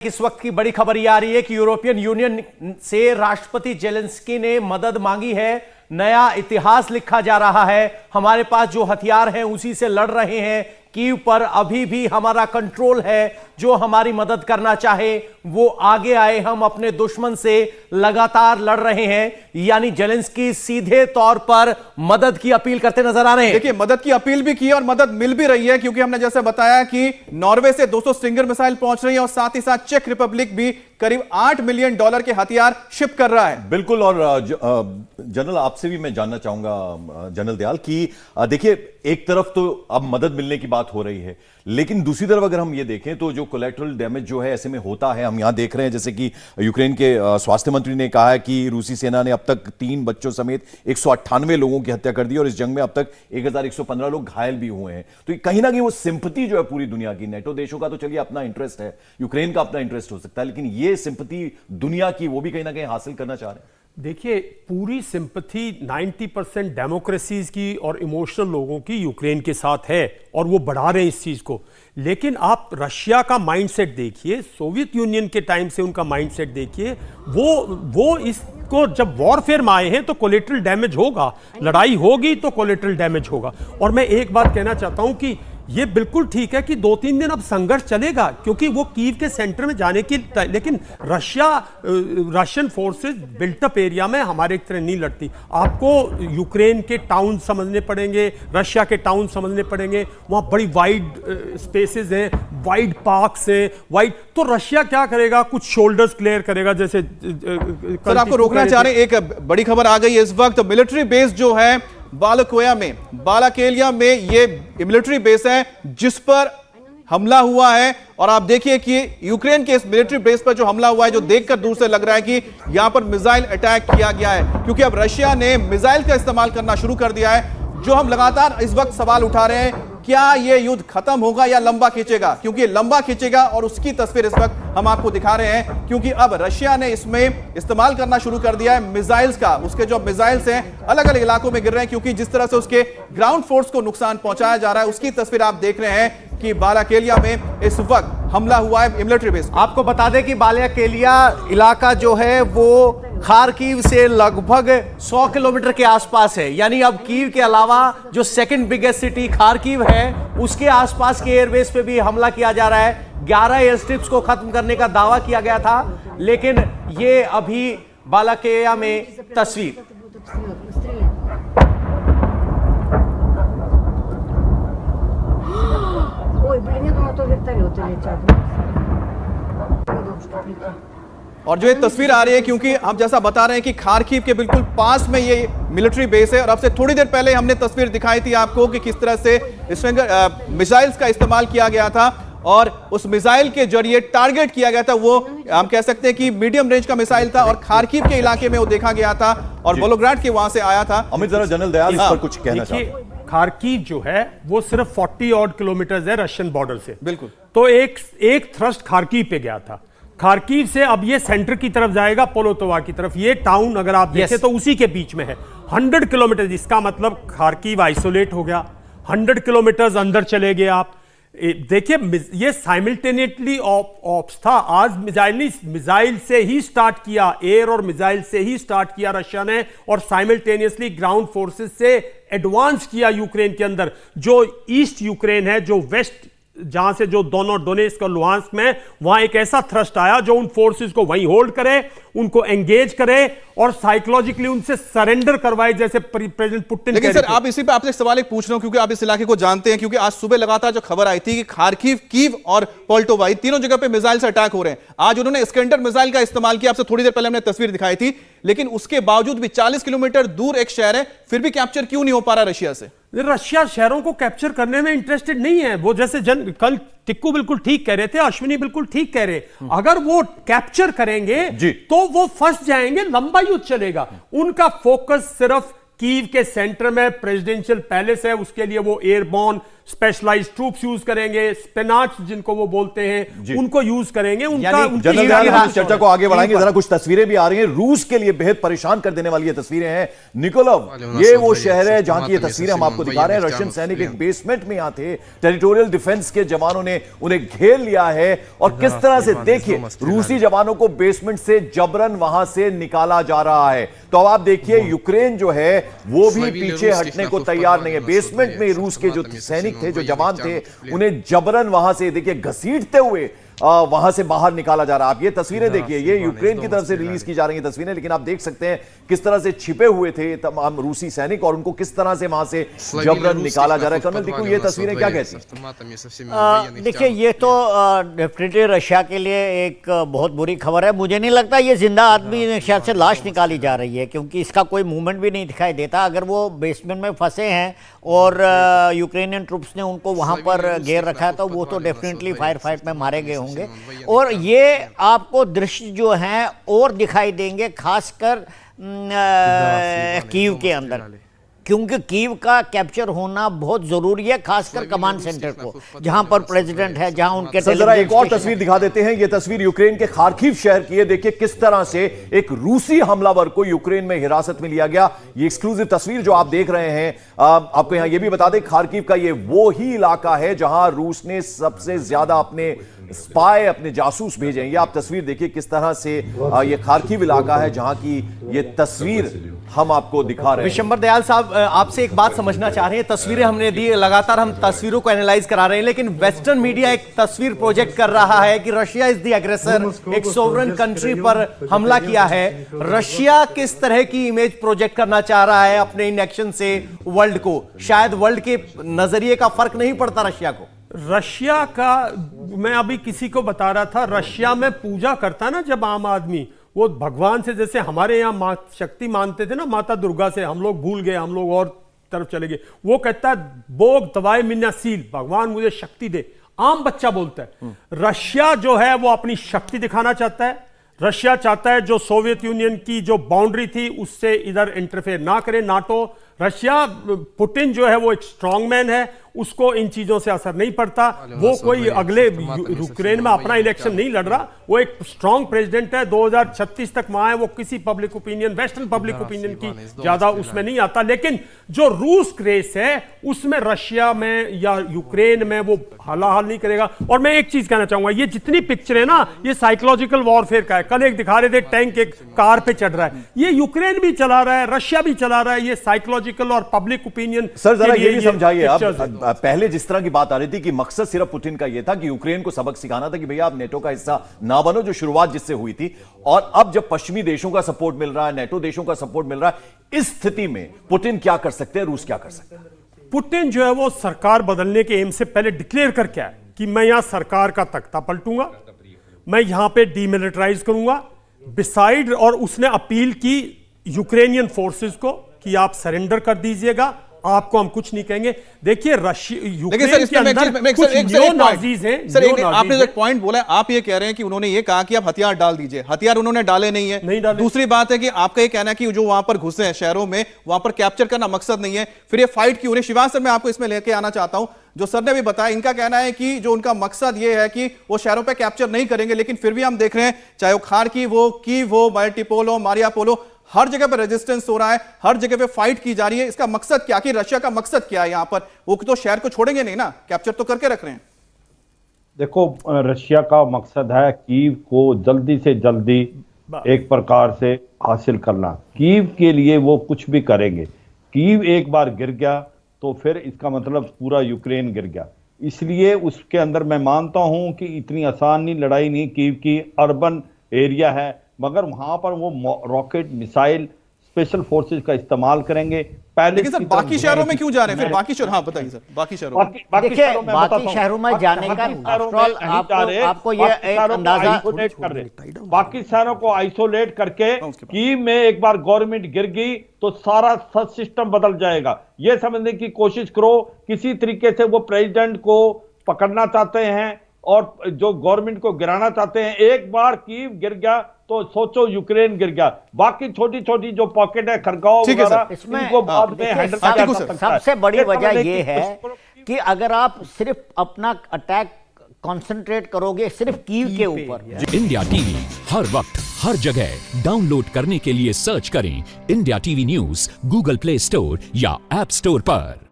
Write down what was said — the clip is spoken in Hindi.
इस वक्त की बड़ी खबर यह आ रही है कि यूरोपियन यूनियन से राष्ट्रपति जेलेंस्की ने मदद मांगी है। नया इतिहास लिखा जा रहा है। हमारे पास जो हथियार हैं उसी से लड़ रहे हैं। कीव पर अभी भी हमारा कंट्रोल है। जो हमारी मदद करना चाहे वो आगे आए। हम अपने दुश्मन से लगातार लड़ रहे हैं। यानी जेलेंस्की सीधे तौर पर मदद की अपील करते नजर आ रहे हैं। देखिए, मदद की अपील भी की है और मदद मिल भी रही है, क्योंकि हमने जैसे बताया कि नॉर्वे से 200 स्टिंगर मिसाइल पहुंच रही है और साथ ही साथ चेक रिपब्लिक भी करीब $8 मिलियन के हथियार शिप कर रहा है। बिल्कुल। और जनरल, आपसे भी मैं जानना चाहूंगा जनरल दयाल कि देखिए, एक तरफ तो अब मदद मिलने की बात हो रही है, लेकिन दूसरी तरफ अगर हम ये देखें तो जो कोलैटरल डैमेज जो है ऐसे में होता है, हम यहां देख रहे हैं जैसे कि यूक्रेन के स्वास्थ्य मंत्री ने कहा है कि रूसी सेना ने अब तक 3 बच्चों समेत 198 लोगों की हत्या कर दी और इस जंग में अब तक 1115 लोग घायल भी हुए हैं। तो कहीं ना कहीं वो सिंपैथी जो है पूरी दुनिया की, नेटो देशों का तो चलिए अपना इंटरेस्ट है, यूक्रेन का अपना इंटरेस्ट हो सकता है, लेकिन ये सिंपैथी दुनिया की वो भी कहीं ना कहीं हासिल करना चाह रहे हैं। देखिए, पूरी सिंपैथी 90% डेमोक्रेसीज की और इमोशनल लोगों की यूक्रेन के साथ है और वो बढ़ा रहे हैं इस चीज को। लेकिन आप रशिया का माइंडसेट देखिए, सोवियत यूनियन के टाइम से उनका माइंडसेट देखिए। वो इसको जब वॉरफेयर में आए हैं तो कोलेटरल डैमेज होगा, लड़ाई होगी तो कोलेटरल डैमेज होगा। और मैं एक बात कहना चाहता हूं कि ये बिल्कुल ठीक है कि 2-3 दिन अब संघर्ष चलेगा, क्योंकि वो कीव के सेंटर में जाने की, लेकिन रशियन फोर्सेस बिल्टअप एरिया में हमारे एक तरह नहीं लड़ती। आपको यूक्रेन के टाउन समझने पड़ेंगे, रशिया के टाउन समझने पड़ेंगे। वहां बड़ी वाइड स्पेसेस हैं, वाइड पार्क्स हैं, वाइड। तो रशिया क्या करेगा? कुछ शोल्डर्स क्लियर करेगा। जैसे सर, आपको रोकना चाह रहे हैं, एक बड़ी खबर आ गई है इस वक्त। मिलिट्री बेस जो है बालाकेलिया में ये मिलिट्री बेस है जिस पर हमला हुआ है। और आप देखिए कि यूक्रेन के इस मिलिट्री बेस पर जो हमला हुआ है, जो देखकर दूर से लग रहा है कि यहां पर मिसाइल अटैक किया गया है, क्योंकि अब रशिया ने मिसाइल का इस्तेमाल करना शुरू कर दिया है। जो हम लगातार इस वक्त सवाल उठा रहे हैं, क्या यह युद्ध खत्म होगा या लंबा खींचेगा? क्योंकि लंबा खींचेगा और उसकी तस्वीर इस वक्त हम आपको दिखा रहे हैं, क्योंकि अब रशिया ने इसमें इस्तेमाल करना शुरू कर दिया है मिसाइल्स का। उसके जो मिसाइल्स हैं अलग अलग इलाकों में गिर रहे हैं, क्योंकि जिस तरह से उसके ग्राउंड फोर्स को नुकसान पहुंचाया जा रहा है, उसकी तस्वीर आप देख रहे हैं कि बालाकेलिया में इस वक्त हमला हुआ है मिलिट्री बेस। आपको बता दें कि बालाकेलिया इलाका जो है वो खारकीव से लगभग 100 किलोमीटर के आसपास है। यानी अब कीव के अलावा जो सेकंड बिगेस्ट सिटी खारकीव है, उसके आसपास के एयरबेस पे भी हमला किया जा रहा है। 11 एयर स्ट्रिप्स को खत्म करने का दावा किया गया था, लेकिन ये अभी बालाकेलिया में तस्वीर। और जो ये तस्वीर आ रही है, क्योंकि हम जैसा बता रहे हैं कि खारकीव के बिल्कुल पास में ये मिलिट्री बेस है, और अब से थोड़ी देर पहले हमने तस्वीर दिखाई थी आपको कि किस तरह से मिसाइल्स का इस्तेमाल किया गया था और उस मिसाइल के जरिए टारगेट किया गया था। वो हम कह सकते हैं कि मीडियम रेंज का मिसाइल था और खारकीव के इलाके में वो देखा गया था और वोलोग्राड के वहां से आया था। अमित, जरा जनरल दयाल इस पर कुछ कहना चाहते हैं। खारकीव जो है वो सिर्फ 40 ऑड किलोमीटर है रशियन बॉर्डर से। बिल्कुल। तो एक थ्रस्ट खारकीव पे गया था। खारकीव से अब ये सेंटर की तरफ जाएगा, पोलोतोवा की तरफ। ये टाउन अगर आप देखें तो उसी के बीच में है। 100 किलोमीटर, जिसका मतलब खारकीव आइसोलेट हो गया। 100 किलोमीटर अंदर चले गए आप। देखिए, ये साइमल्टेनियसली ऑप्स था। आज मिसाइल से ही स्टार्ट किया, एयर और मिसाइल से ही स्टार्ट किया रशिया ने, और साइमल्टेनियसली ग्राउंड फोर्सेस से एडवांस किया यूक्रेन के अंदर। जो ईस्ट यूक्रेन है, जो वेस्ट, जहां से जो दोनों डोनेट्स्क और लुहांस्क में, वहां एक ऐसा थ्रस्ट आया जो उन फोर्सेस को वहीं होल्ड करे, उनको एंगेज करे और साइकोलॉजिकली उनसे सरेंडर करवाए, जैसे प्रेसिडेंट पुतिन। लेकिन सर, आप इसी पे आपसे सवाल एक पूछ रहा हूं, क्योंकि आप इस इलाके को जानते हैं, क्योंकि आज सुबह लगातार जो खबर आई थी कि खारकीव, कीव और पोल्टोवा, तीनों जगह पे मिसाइल से अटैक हो रहे हैं। आज उन्होंने इस्कंडर मिसाइल का इस्तेमाल किया, आपसे थोड़ी देर पहले हमने तस्वीर दिखाई थी, लेकिन उसके बावजूद भी 40 किलोमीटर दूर एक शहर है, फिर भी कैप्चर क्यों नहीं हो पा रहा रशिया से? रशिया शहरों को कैप्चर करने में इंटरेस्टेड नहीं है। वो जैसे कल टिक्कू बिल्कुल ठीक कह रहे थे, अश्विनी बिल्कुल ठीक कह रहे, अगर वो कैप्चर करेंगे तो वो फंस जाएंगे, लंबा युद्ध चलेगा। उनका फोकस सिर्फ कीव के सेंटर में प्रेसिडेंशियल पैलेस है, उसके लिए वो एयरबॉर्न स्पेशलाइज्ड ट्रूप्स यूज करेंगे, स्पिनाच जिनको वो बोलते हैं उनको यूज करेंगे। जनरल दयाल, हम इस चर्चा को आगे बढ़ाएंगे। जरा कुछ तस्वीरें भी आ रही हैं, रूस के लिए बेहद परेशान कर देने वाली ये तस्वीरें हैं। निकोलव, ये वो शहर है जहां की ये तस्वीरें हम आपको दिखा रहे हैं। रशियन सैनिक एक बेसमेंट में यहां थे, टेरिटोरियल डिफेंस के जवानों ने उन्हें घेर लिया है और किस तरह से देखिए रूसी जवानों को बेसमेंट से जबरन वहां से निकाला जा रहा है। तो अब आप देखिए यूक्रेन जो है वो भी पीछे हटने को तैयार नहीं है। बेसमेंट में रूस के जो सैनिक थे, जो जवान थे, उन्हें जबरन वहां से देखिए घसीटते हुए वहां से बाहर निकाला जा रहा है। आप ये तस्वीरें देखिए, ये यूक्रेन की तरफ से रिलीज की जा रही हैं तस्वीरें, लेकिन आप देख सकते हैं किस तरह से छिपे हुए थे तमाम रूसी सैनिक और उनको किस तरह से वहां से जबरन निकाला जा रहा है। कर्नल देखो ये तस्वीरें क्या कहती हैं? देखिए ये तो डेफिनेटली रशिया के लिए एक बहुत बुरी खबर है। मुझे नहीं लगता ये जिंदा आदमी शायद से लाश निकाली जा रही है, क्योंकि इसका कोई मूवमेंट भी नहीं दिखाई देता। अगर वो बेसमेंट में फंसे हैं और यूक्रेनियन ट्रूप्स ने उनको वहां पर घेर रखा है तो वो तो डेफिनेटली फायर फाइट में मारे गए होंगे। और ये आपको दृश्य जो हैं और दिखाई देंगे खासकर कीव के अंदर, क्योंकि कीव का कैप्चर होना बहुत जरूरी है, खासकर कमांड सेंटर को, जहां पर प्रेसिडेंट है, जहां उनके। जरा एक और तस्वीर दिखा देते हैं। ये तस्वीर यूक्रेन के खार्किव शहर की है। देखिए किस तरह से एक रूसी हमलावर को यूक्रेन में हिरासत में लिया गया। ये एक्सक्लूसिव तस्वीर जो आप देख रहे हैं, आपको यहां ये भी बता दें खार्किव का ये वो ही इलाका है जहां रूस ने सबसे ज्यादा अपने स्पाई, अपने जासूस भेजे हैं। ये आप तस्वीर देखिए किस तरह से ये खार्किव इलाका है जहां की ये तस्वीर हम आपको दिखा रहे हैं। विशंबर दयाल साहब, आपसे एक बात समझना चाह रहे हैं। तस्वीरें हमने दी, लगातार हम तस्वीरों को एनालाइज करा रहे हैं, लेकिन वेस्टर्न मीडिया एक तस्वीर प्रोजेक्ट कर रहा है कि रशिया इज द एग्रेसर, एक सोवरेन कंट्री पर हमला किया है। रशिया किस तरह की इमेज प्रोजेक्ट करना चाह रहा है अपने इन एक्शन से वर्ल्ड को? शायद वर्ल्ड के नजरिए का फर्क नहीं पड़ता रशिया को। रशिया का, मैं अभी किसी को बता रहा था, रशिया में पूजा करता ना जब आम आदमी, वो भगवान से, जैसे हमारे यहाँ मां शक्ति मानते थे ना, माता दुर्गा से, हम लोग भूल गए, हम लोग और तरफ चले गए। वो कहता है बोग दवाई मिन्ना सील, भगवान मुझे शक्ति दे, आम बच्चा बोलता है। रशिया जो है वो अपनी शक्ति दिखाना चाहता है। रशिया चाहता है जो सोवियत यूनियन की जो बाउंड्री थी उससे इधर इंटरफेयर ना करे नाटो। रशिया, पुतिन जो है वो एक स्ट्रांग मैन है, उसको इन चीजों से असर नहीं पड़ता। वो कोई अगले यूक्रेन में अपना इलेक्शन नहीं लड़ रहा, वो एक स्ट्रांग प्रेसिडेंट है। 2036 तक वहां है, वो किसी public opinion, western public opinion की ज्यादा उसमें नहीं आता। लेकिन जो रूस रेस है उसमें रशिया में या यूक्रेन में वो हालाहाल नहीं करेगा। और मैं एक चीज कहना चाहूंगा, ये जितनी पिक्चर है ना, ये साइकोलॉजिकल वॉरफेयर का है। कल एक दिखा रहे थे टैंक एक कार पे चढ़ रहा है, ये यूक्रेन भी चला रहा है, रशिया भी चला रहा है। ये साइकोलॉजिकल और पब्लिक ओपिनियन। सर जरा ये भी समझाइए, आप पहले जिस तरह की बात आ रही थी कि मकसद सिर्फ पुतिन का यह था कि यूक्रेन को सबक सिखाना था कि भैया आप नेटो का हिस्सा ना बनो, जो शुरुआत जिससे हुई थी, और अब जब पश्चिमी देशों का सपोर्ट मिल रहा है, नेटो देशों का सपोर्ट मिल रहा है, इस स्थिति में पुतिन क्या कर सकते हैं, रूस क्या कर सकते हैं? पुतिन जो है वो सरकार बदलने के एम से पहले डिक्लेयर करके आया कि मैं यहां सरकार का तख्ता पलटूंगा, मैं यहां पे डीमिलिटराइज करूंगा बिसाइड। और उसने अपील की यूक्रेनियन फोर्सेस को कि आप सरेंडर कर दीजिएगा, आपको हम कुछ नहीं कहेंगे। देखिए यूक्रेन के अंदर कुछ नियो-नाज़ीज़ हैं। सर आपने जो पॉइंट बोला है, आप ये कह रहे हैं कि उन्होंने ये कहा कि आप हथियार डाल दीजिए, हथियार उन्होंने डाले नहीं है। दूसरी बात है कि आपका ये कहना है कि जो वहां पर घुसे हैं शहरों में, वहां पर कैप्चर करना मकसद नहीं है, फिर ये फाइट क्यों? शिवाज सर, मैं आपको इसमें लेके आना चाहता हूं। जो सर ने भी बताया, इनका कहना है कि जो उनका मकसद ये है कि वो शहरों पे कैप्चर नहीं करेंगे, लेकिन फिर भी हम देख रहे हैं चाहे वो खार्किव हो, कीव हो, मारिउपोल हो, मारिउपोल हो, हर जगह पे रेजिस्टेंस हो रहा है, हर जगह पे फाइट की जा रही है। इसका मकसद क्या, कि रशिया का मकसद क्या है यहां पर? वो तो शहर को छोड़ेंगे नहीं ना, कैप्चर तो करके रख रहे हैं। देखो, रशिया का मकसद है कीव को जल्दी से जल्दी एक प्रकार से हासिल करना। कीव के लिए वो कुछ भी करेंगे। कीव एक बार गिर गया तो फिर इसका मतलब पूरा यूक्रेन गिर गया। इसलिए उसके अंदर मैं मानता हूं कि इतनी आसान नहीं लड़ाई नहीं। कीव की अर्बन एरिया है, मगर वहां पर वो रॉकेट, मिसाइल, स्पेशल फोर्सेस का इस्तेमाल करेंगे। पहले लेकिन सर बाकी शहरों में क्यों जा रहे हैं फिर? बाकी शहर, हाँ बताइए सर, बाकी शहरों में बाकी शहरों में जाने का आपको ये एक अंदाजा कर रहे, बाकी शहरों को आइसोलेट करके कीव में एक बार गवर्नमेंट गिर गई तो सारा सिस्टम बदल जाएगा। ये समझने की कोशिश करो किसी तरीके से वो प्रेसिडेंट को पकड़ना चाहते हैं और जो गवर्नमेंट को गिराना चाहते हैं। एक बार कीव गिर गया तो सोचो यूक्रेन गिर गया। बाकी छोटी छोटी जो पॉकेट है खरगांव ठीक है सर। वगैरह, इसमें इनको बाद में देखिए, हैंडल हाँ, किया ठीक जा है सर। सकता है। सबसे बड़ी ये वजह समझने ये की है कोशिश कि अगर आप सिर्फ अपना अटैक कंसंट्रेट करोगे सिर्फ कीव के ऊपर। इंडिया टीवी हर वक्त हर जगह डाउनलोड करने के लिए सर्च करें India TV news Google play store या ऐप स्टोर पर।